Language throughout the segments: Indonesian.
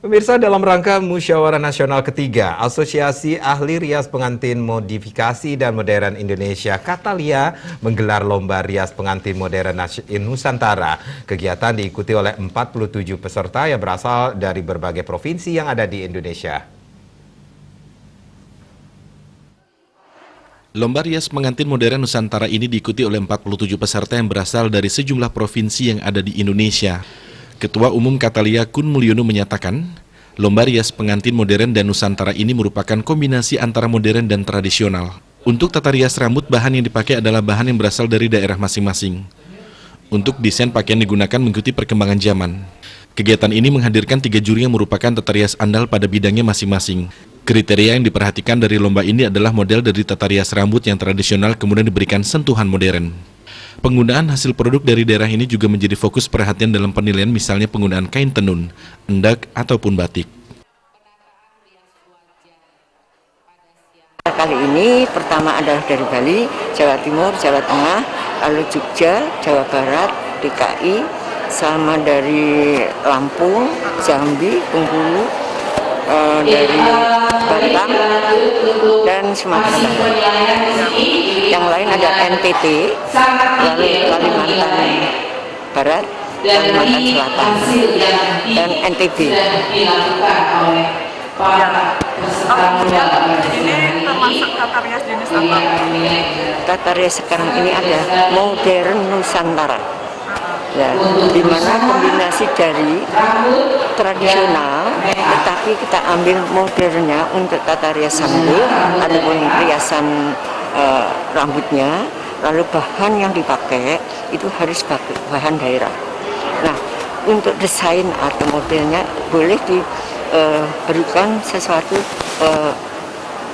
Pemirsa, dalam rangka Musyawarah Nasional ketiga, Asosiasi Ahli Rias Pengantin Modifikasi dan Modern Indonesia Catalia menggelar Lomba Rias Pengantin Modern Nusantara. Kegiatan diikuti oleh 47 peserta yang berasal dari berbagai provinsi yang ada di Indonesia. Lomba Rias Pengantin Modern Nusantara ini diikuti oleh 47 peserta yang berasal dari sejumlah provinsi yang ada di Indonesia. Ketua Umum Catalia Kun Mulyono menyatakan, Lomba Rias Pengantin Modern dan Nusantara ini merupakan kombinasi antara modern dan tradisional. Untuk tata rias rambut, bahan yang dipakai adalah bahan yang berasal dari daerah masing-masing. Untuk desain pakaian digunakan mengikuti perkembangan zaman. Kegiatan ini menghadirkan 3 juri yang merupakan tata rias andal pada bidangnya masing-masing. Kriteria yang diperhatikan dari lomba ini adalah model dari tata rias rambut yang tradisional kemudian diberikan sentuhan modern. Penggunaan hasil produk dari daerah ini juga menjadi fokus perhatian dalam penilaian, misalnya penggunaan kain tenun, endak, ataupun batik. Kali ini pertama adalah dari Bali, Jawa Timur, Jawa Tengah, lalu Jogja, Jawa Barat, DKI, sama dari Lampung, Jambi, Bengkulu, dari Batam, dan Sumatera Barat. Yang lain ada NTT, lalu Kalimantan Barat, Kalimantan Selatan, dan NTB. Ini termasuk tata rias jenis apa? Tata rias sekarang ini ada modern Nusantara, ya, di mana kombinasi dari tradisional, tetapi kita ambil modernnya untuk tata rias sambal ataupun riasan rambutnya. Lalu bahan yang dipakai itu harus bahan daerah. Nah, untuk desain atau modelnya boleh diberikan sesuatu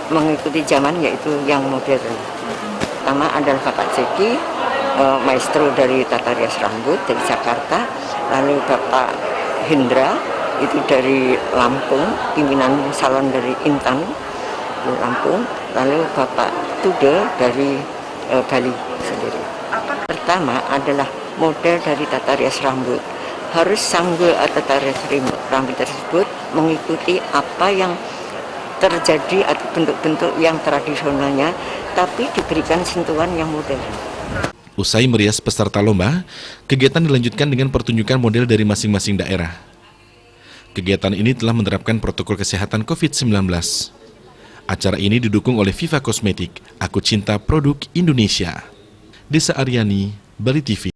mengikuti zaman, yaitu yang modern. Pertama adalah Bapak Zeki, maestro dari tata rias rambut dari Jakarta. Lalu Bapak Hendra, itu dari Lampung, pimpinan salon dari Intan Lampung. Lalu Bapak Tude dari Bali sendiri. Pertama adalah model dari tata rias rambut. Harus sanggul atau tata rias rambut tersebut mengikuti apa yang terjadi atau bentuk-bentuk yang tradisionalnya, tapi diberikan sentuhan yang modern. Usai merias peserta lomba, kegiatan dilanjutkan dengan pertunjukan model dari masing-masing daerah. Kegiatan ini telah menerapkan protokol kesehatan COVID-19. Acara ini didukung oleh Viva Kosmetik, Aku Cinta Produk Indonesia. Desa Aryani, Bali TV.